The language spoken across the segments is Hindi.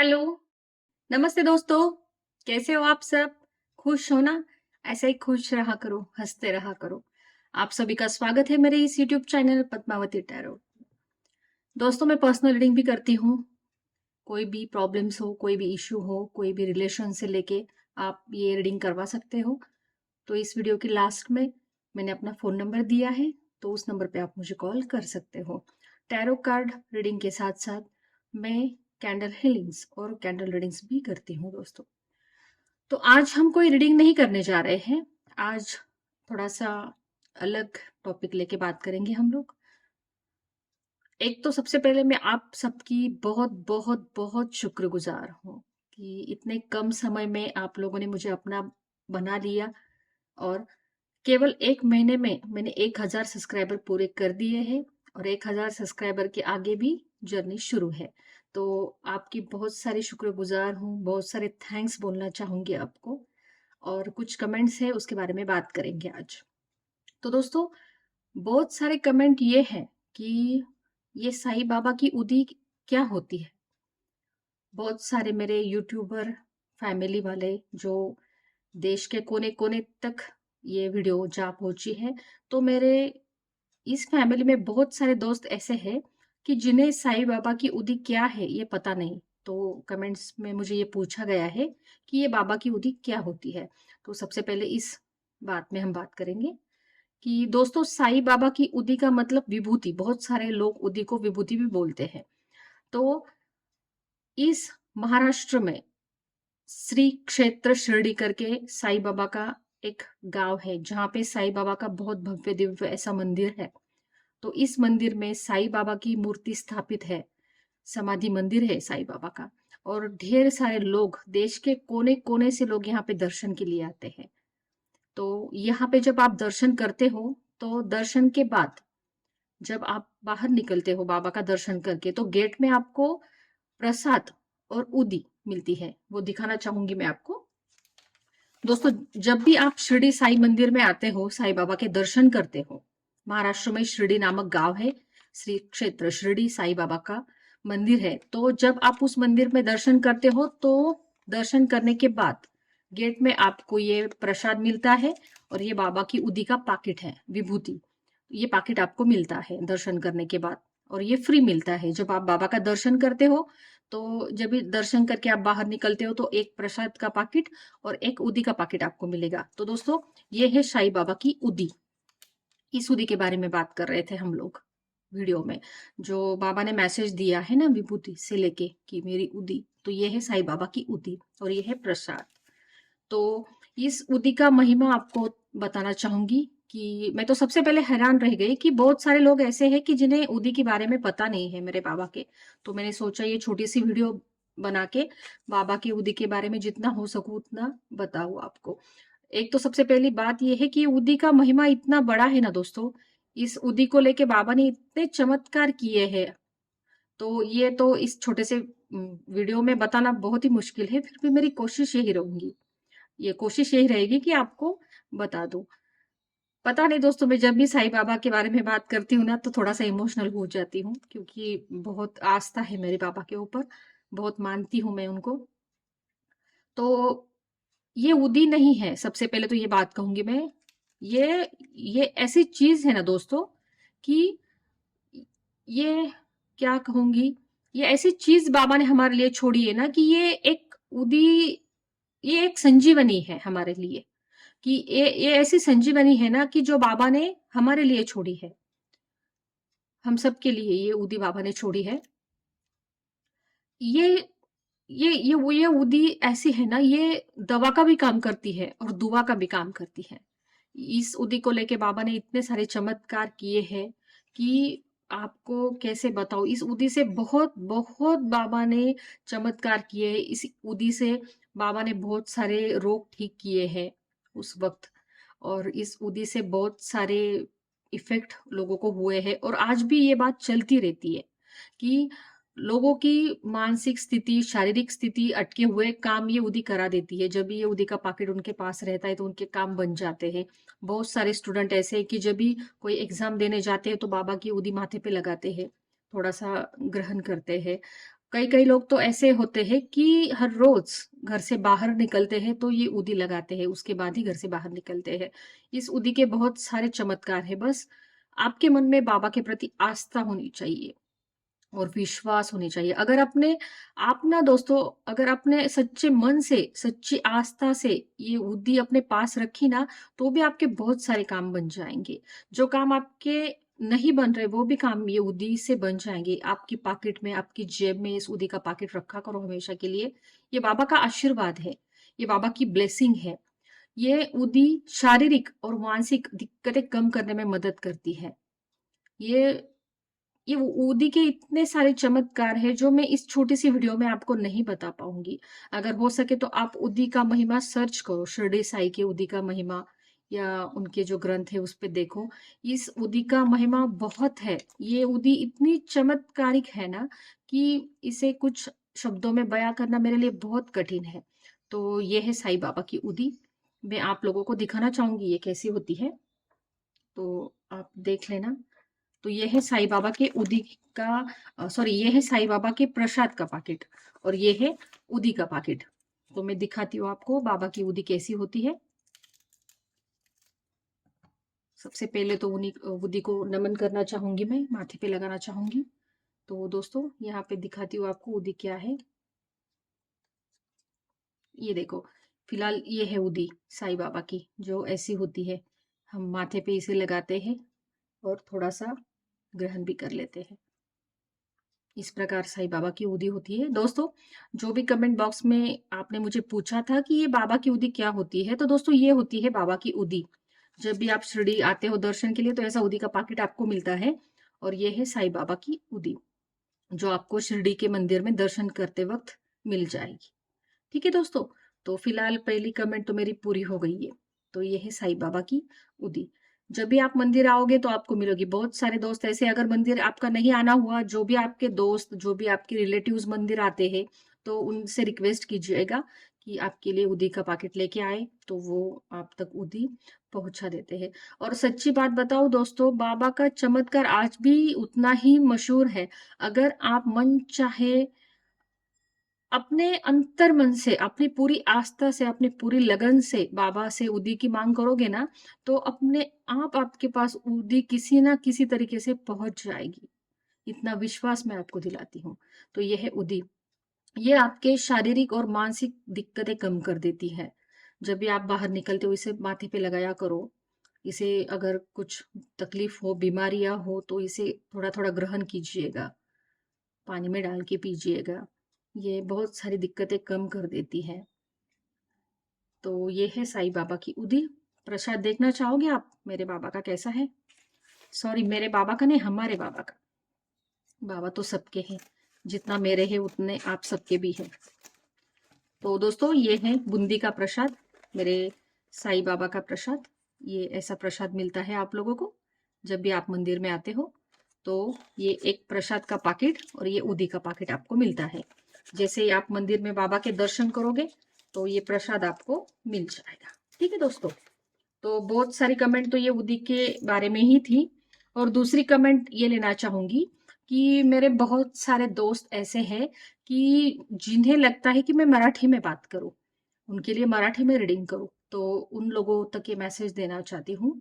हेलो, नमस्ते दोस्तों, कैसे हो आप सब? खुश हो ना? ऐसे ही खुश रहा करो, हँसते रहा करो। आप सभी का स्वागत है मेरे इस यूट्यूब चैनल पद्मावती टैरो। दोस्तों मैं पर्सनल रीडिंग भी करती हूँ। कोई भी प्रॉब्लम्स हो, कोई भी इश्यू हो, कोई भी रिलेशन से लेके आप ये रीडिंग करवा सकते हो। तो इस वीडियो के लास्ट में मैंने अपना फ़ोन नंबर दिया है, तो उस नंबर पे आप मुझे कॉल कर सकते हो। टैरो कार्ड रीडिंग के साथ-साथ मैं कैंडल हीलिंग्स और कैंडल रीडिंग्स भी करती हूँ दोस्तों। तो आज हम कोई रीडिंग नहीं करने जा रहे हैं। आज थोड़ा-सा अलग टॉपिक लेके बात करेंगे हम लोग। एक तो सबसे पहले मैं आप सबकी बहुत शुक्रगुज़ार हूँ कि इतने कम समय में आप लोगों ने मुझे अपना बना लिया और केवल 1 महीने में मैंने 1000 सब्सक्राइबर पूरे कर दिए हैं और 1000 सब्सक्राइबर के आगे भी जर्नी शुरू है। तो आपकी बहुत सारी शुक्रगुज़ार हूँ, बहुत सारे थैंक्स बोलना चाहूँगी आपको और कुछ कमेंट्स हैं उसके बारे में बात करेंगे आज। तो दोस्तों बहुत सारे कमेंट ये हैं कि ये साईं बाबा की उदी क्या होती है? बहुत सारे मेरे यूट्यूबर फैमिली वाले जो देश के कोने-कोने तक ये वीडियो जा पहुँची है। तो मेरे इस फैमिली में बहुत सारे दोस्त ऐसे हैं कि जिन्हें साईं बाबा की उदी क्या है ये पता नहीं। तो कमेंट्स में मुझे ये पूछा गया है कि ये बाबा की उदी क्या होती है? तो सबसे पहले इस बात में हम बात करेंगे कि दोस्तों साईं बाबा की उदी का मतलब विभूति। बहुत सारे लोग उदी को विभूति भी बोलते हैं। तो इस महाराष्ट्र में श्री क्षेत्र शिरडी करके साईं बाबा का एक गाँव है, जहाँ पे साईं बाबा का बहुत भव्य दिव्य ऐसा मंदिर है। तो इस मंदिर में साईं बाबा की मूर्ति स्थापित है, समाधि मंदिर है साईं बाबा का और ढेर सारे लोग देश के कोने-कोने से लोग यहाँ पे दर्शन के लिए आते हैं। तो यहाँ पे जब आप दर्शन करते हो, तो दर्शन के बाद जब आप बाहर निकलते हो बाबा का दर्शन करके, तो गेट में आपको प्रसाद और उदी मिलती है। वो दिखाना चाहूँगी मैं आपको। दोस्तों जब भी आप शिरडी साईं मंदिर में आते हो, साईं बाबा के दर्शन करते हो, महाराष्ट्र में शिरडी नामक गांव है, श्री क्षेत्र शिरडी साईं बाबा का मंदिर है। तो जब आप उस मंदिर में दर्शन करते हो, तो दर्शन करने के बाद गेट में आपको ये प्रसाद मिलता है और ये बाबा की उदी का पाकिट है, विभूति। ये पाकिट आपको मिलता है दर्शन करने के बाद और ये फ्री मिलता है। जब आप बाबा का दर्शन करते हो, तो जब भी दर्शन करके आप बाहर निकलते हो, तो एक प्रसाद का पाकिट और एक उदी का पैकेट आपको मिलेगा। तो दोस्तों ये है साईं बाबा की उदी। इस उदी के बारे में बात कर रहे थे हम लोग वीडियो में। जो बाबा ने मैसेज दिया है ना विभूति से लेके कि मेरी उदी, तो ये है साईं बाबा की उदी और ये है प्रसाद। तो इस उदी का महिमा आपको बताना चाहूंगी कि मैं तो सबसे पहले हैरान रह गई कि बहुत सारे लोग ऐसे हैं कि जिन्हें उदी के बारे में पता नहीं है मेरे बाबा के। तो मैंने सोचा ये छोटी सी वीडियो बना के बाबा की उदी के बारे में जितना हो सकूं उतना बताऊं आपको। एक तो सबसे पहली बात यह है कि उदी का महिमा इतना बड़ा है ना दोस्तों। इस उदी को लेके बाबा ने इतने चमत्कार किए हैं। तो ये तो इस छोटे से वीडियो में बताना बहुत ही मुश्किल है, फिर भी मेरी कोशिश यही रहूंगी, ये कोशिश यही रहेगी कि आपको बता दूं। पता नहीं दोस्तों, मैं जब भी साईं बाबा के बारे में बात करती हूँ ना, तो थोड़ा सा इमोशनल हो जाती हूँ क्योंकि बहुत आस्था है मेरे बाबा के ऊपर, बहुत मानती हूँ मैं उनको। तो ये उदी नहीं है, सबसे पहले तो ये बात कहूंगी मैं। ये ऐसी चीज है ना दोस्तों कि ये क्या कहूंगी, ये ऐसी चीज बाबा ने हमारे लिए छोड़ी है ना कि ये एक उदी, ये एक संजीवनी है हमारे लिए। कि ये ऐसी संजीवनी है ना कि जो बाबा ने हमारे लिए छोड़ी है, हम सब के लिए ये उदी बाबा ने छोड़ी है। ये ये उदी ऐसी है ना, ये दवा का भी काम करती है और दुआ का भी काम करती है। इस उदी को लेके बाबा ने इतने सारे चमत्कार किए हैं कि आपको कैसे बताऊं। इस उदी से बहुत बहुत बाबा ने चमत्कार किए हैं। इस उदी से बाबा ने बहुत सारे रोग ठीक किए हैं उस वक्त, और इस उदी से बहुत सारे इफेक्ट लोगों को हुए हैं और आज भी ये बात चलती रहती है कि लोगों की मानसिक स्थिति, शारीरिक स्थिति अटके हुए काम ये उदी करा देती है। जब भी ये उदी का पैकेट उनके पास रहता है तो उनके काम बन जाते हैं। बहुत सारे स्टूडेंट ऐसे हैं कि जब भी कोई एग्जाम देने जाते हैं तो बाबा की उदी माथे पे लगाते हैं, थोड़ा सा ग्रहण करते हैं। कई कई लोग तो ऐसे होते हैं कि हर रोज घर से बाहर निकलते हैं तो ये उदी लगाते हैं, उसके बाद ही घर से बाहर निकलते हैं। इस उदी के बहुत सारे चमत्कार है, बस आपके मन में बाबा के प्रति आस्था होनी चाहिए और विश्वास होनी चाहिए। अगर अपने आप ना दोस्तों, अगर आपने सच्चे मन से, सच्ची आस्था से ये बुद्धि अपने पास रखी ना, तो भी आपके बहुत सारे काम बन जाएँगे। जो काम आपके नहीं बन रहे, वो भी काम ये उदी से बन जाएँगे। आपकी पॉकेट में, आपकी जेब में इस उदी का पॉकेट रखा करो हमेशा के लिए। ये बाबा का आशीर्वाद है, ये बाबा की ब्लेसिंग है। ये उदी शारीरिक और मानसिक दिक्कतें कम करने में मदद करती है। ये ये ऊदी के इतने सारे चमत्कार हैं जो मैं इस छोटी-सी वीडियो में आपको नहीं बता पाऊँगी। अगर हो सके तो आप उदी का महिमा सर्च करो, शिरडी साईं के उदी का महिमा या उनके जो ग्रंथ है उस पे देखो। इस उदी का महिमा बहुत है। ये उदी इतनी चमत्कारिक है ना कि इसे कुछ शब्दों में बयाँ करना मेरे लिए बहुत कठिन है। तो ये है साईं बाबा की उदी। मैं आप लोगों को दिखाना चाहूँगी ये कैसी होती है, तो आप देख लेना। तो ये है साईं बाबा के उदी का सॉरी, ये है साईं बाबा के प्रसाद का पैकेट और ये है उदी का पैकेट। तो मैं दिखाती हूँ आपको बाबा की उदी कैसी होती है। सबसे पहले तो उन्हीं उदी को नमन करना चाहूंगी, मैं माथे पे लगाना चाहूंगी। तो दोस्तों यहाँ पे दिखाती हूँ आपको उदी क्या है। ये देखो, फिलहाल ये है उदी साईं बाबा की जो ऐसी होती है। हम माथे पे इसे लगाते हैं और थोड़ा सा ग्रहण भी कर लेते हैं। इस प्रकार साईं बाबा की उदी होती है। दोस्तों, जो भी कमेंट बॉक्स में आपने मुझे पूछा था कि ये बाबा की उदी क्या होती है, तो दोस्तों ये होती है बाबा की उदी। जब भी आप शिरडी आते हो दर्शन के लिए तो ऐसा उदी का पैकेट आपको मिलता है और ये है साईं बाबा की उदी, जो आपको शिरडी के मंदिर में दर्शन करते वक्त मिल जाएगी। ठीक है दोस्तों, तो फिलहाल पहली कमेंट तो मेरी पूरी हो गई है। तो ये है साईं बाबा की उदी। जब भी आप मंदिर आओगे तो आपको मिलेगी। बहुत सारे दोस्त ऐसे, अगर मंदिर आपका नहीं आना हुआ, जो भी आपके दोस्त, जो भी आपके रिलेटिव्स मंदिर आते हैं, तो उनसे रिक्वेस्ट कीजिएगा कि आपके लिए उदी का पैकेट लेके आए, तो वो आप तक उदी पहुंचा देते हैं। और सच्ची बात बताओ दोस्तों, बाबा का चमत्कार आज भी उतना ही मशहूर है। अगर आप मन चाहे अपने अंतर मन से, अपनी पूरी आस्था से, अपनी पूरी लगन से बाबा से उदी की मांग करोगे ना, तो अपने आप आपके पास उदी किसी ना किसी तरीके से पहुंच जाएगी। इतना विश्वास मैं आपको दिलाती हूँ। तो ये है उदी। ये आपके शारीरिक और मानसिक दिक्कतें कम कर देती है। जब भी आप बाहर निकलते हो इसे माथे पे लगाया करो। इसे अगर कुछ तकलीफ हो, बीमारियां हो, तो इसे थोड़ा थोड़ा ग्रहण कीजिएगा, पानी में डाल के पीजिएगा। ये बहुत सारी दिक्कतें कम कर देती है। तो ये है साईं बाबा की उदी। प्रसाद देखना चाहोगे आप मेरे बाबा का कैसा है? सॉरी, मेरे बाबा का नहीं, हमारे बाबा का। बाबा तो सबके हैं, जितना मेरे हैं उतने आप सबके भी हैं। तो दोस्तों ये है बूंदी का प्रसाद, मेरे साईं बाबा का प्रसाद। ये ऐसा प्रसाद मिलता है आप लोगों को जब भी आप मंदिर में आते हो। तो ये एक प्रसाद का पैकेट और ये उदी का पैकेट आपको मिलता है। जैसे ही आप मंदिर में बाबा के दर्शन करोगे तो ये प्रसाद आपको मिल जाएगा। ठीक है दोस्तों, तो बहुत सारी कमेंट तो ये उदी के बारे में ही थी। और दूसरी कमेंट ये लेना चाहूंगी कि मेरे बहुत सारे दोस्त ऐसे हैं कि जिन्हें लगता है कि मैं मराठी में बात करूं, उनके लिए मराठी में रीडिंग करू, तो उन लोगों तक ये मेसेज देना चाहती हूँ।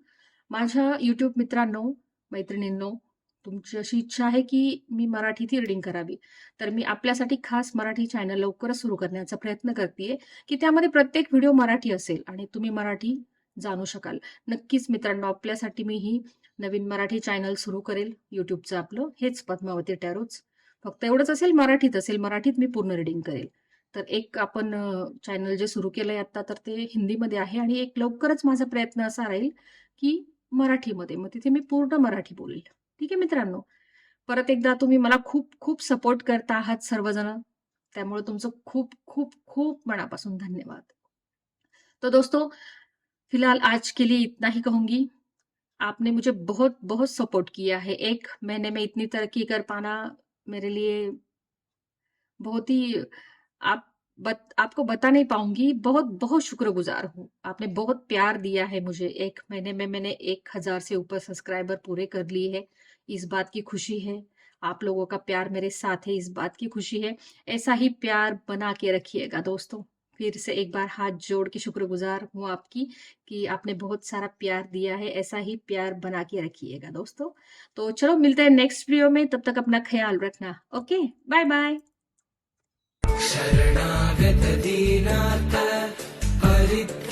माझ्या युट्यूब मित्रांनो, मैत्रिणींनो, तुमची अशी इच्छा आहे की मी मराठीत रीडिंग करावी, तर मी आपल्यासाठी खास मराठी चॅनल लवकरच सुरू करण्याचा प्रयत्न करतेय की त्यामध्ये प्रत्येक व्हिडिओ मराठी असेल आणि तुम्ही मराठी जाणू शकाल। नक्कीच मित्रांनो, आपल्यासाठी मी ही नवीन मराठी चॅनल सुरू करेल युट्यूबचं आपलं, हेच पद्मावती टॅरोच। फक्त एवढंच असेल, मराठीत असेल, मराठीत मी पूर्ण रीडिंग करेल। तर एक आपण चॅनल जे सुरू केलंय आता, तर ते हिंदीमध्ये आहे आणि एक लवकरच माझा प्रयत्न असा राहील की मराठीमध्ये, मग तिथे मी पूर्ण मराठी बोलेल। ठीक आहे मित्रांनो, परत एकदा तुम्ही मला खूप खूप सपोर्ट करता आहात सर्वजण, त्यामुळे तुमचं खूप खूप खूप मनापासून धन्यवाद। तो दोस्तों, फिलहाल आज के लिए इतना ही कहूंगी। आपने मुझे बहुत बहुत सपोर्ट किया है। 1 महीने में इतनी तरक्की कर पाना मेरे लिए बहुत ही, आपको बता नहीं पाऊंगी, बहुत बहुत शुक्रगुजार हूँ। आपने बहुत प्यार दिया है मुझे। 1 महीने में मैंने 1000 से ऊपर सब्सक्राइबर पूरे कर लिए हैं। इस बात की खुशी है। आप लोगों का प्यार मेरे साथ है, इस बात की खुशी है। ऐसा ही प्यार बना के रखिएगा दोस्तों। फिर से एक बार हाथ जोड़ के शुक्रगुजार हूँ आपकी कि आपने बहुत सारा प्यार दिया है। ऐसा ही प्यार बना के रखिएगा दोस्तों। तो चलो मिलते हैं नेक्स्ट वीडियो में, तब तक अपना ख्याल रखना। Okay, bye bye. शरणागत दीनार्थ हरित